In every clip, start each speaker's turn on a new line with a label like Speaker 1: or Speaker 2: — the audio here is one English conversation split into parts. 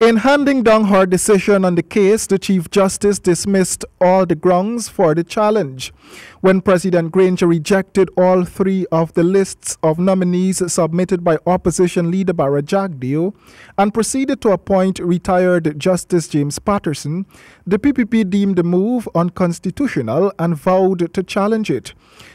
Speaker 1: In handing down her decision on the case, the Chief Justice dismissed all the grounds for the challenge. When President Granger rejected all three of the lists of nominees submitted by opposition leader Barra Jagdeo and proceeded to appoint retired Justice James Patterson, the PPP deemed the move unconstitutional and vowed to challenge it.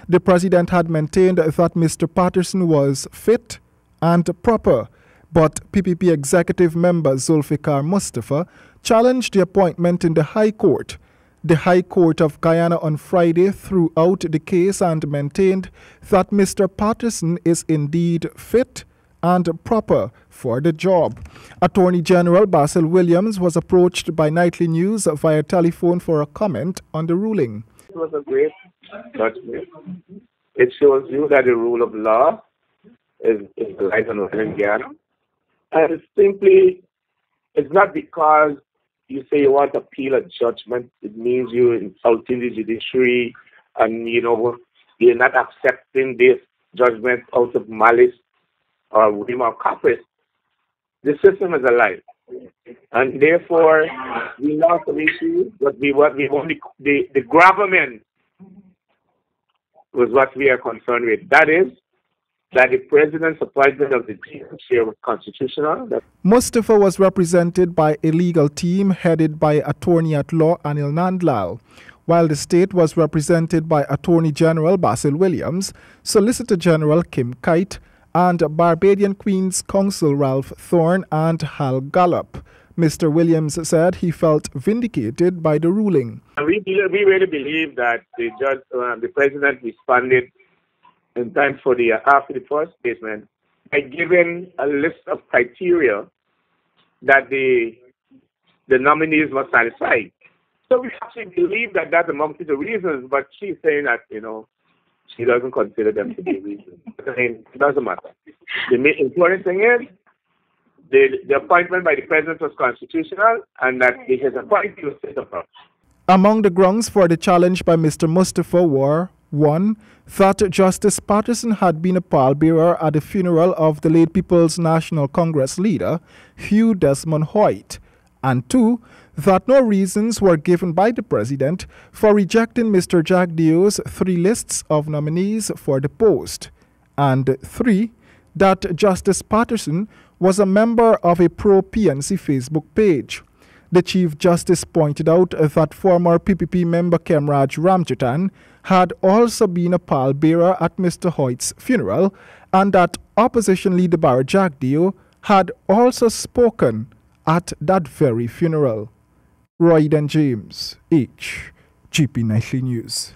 Speaker 1: The president had maintained that Mr. Patterson was fit and proper, but PPP executive member Zulfikar Mustafa challenged the appointment in the High Court. The High Court of Guyana on Friday threw out the case and maintained that Mr. Patterson is indeed fit and proper for the job. Attorney General Basil Williams was approached by Nightly News via telephone for a comment on the ruling.
Speaker 2: It was a great judgment. It shows you that the rule of law is right and well in Guyana. And it's not because you say you want to appeal a judgment, it means you're insulting the judiciary and, you're not accepting this judgment out of malice or whim or caprice. The system is alive. And therefore, we lost the issue, but the gravamen was what we are concerned with. That is, that the president's appointment of the chair was constitutional.
Speaker 1: Mustafa was represented by a legal team headed by Attorney at Law Anil Nandlal, while the state was represented by Attorney General Basil Williams, Solicitor General Kim Kite, and Barbadian Queen's Counsel Ralph Thorne and Hal Gallup. Mr. Williams said he felt vindicated by the ruling.
Speaker 2: We really believe that the president responded in time for after the first statement by giving a list of criteria that the nominees must satisfy. So we actually believe that that's amongst the reasons, but she's saying that, she doesn't consider them to be reasons. I mean, it doesn't matter. The important thing is the appointment by the president was constitutional and that his appointment was set up.
Speaker 1: Among the grounds for the challenge by Mr. Mustafa were 1. That Justice Patterson had been a pallbearer at the funeral of the late People's National Congress leader, Hugh Desmond Hoyt, and 2. That no reasons were given by the president for rejecting Mr. Jagdeo's three lists of nominees for the post, and 3. That Justice Patterson was a member of a pro-PNC Facebook page. The Chief Justice pointed out that former PPP member Kemraj Ramjatan had also been a pallbearer at Mr. Hoyt's funeral and that opposition leader Barra Jagdeo had also spoken at that very funeral. Royden James, GP Nightly News.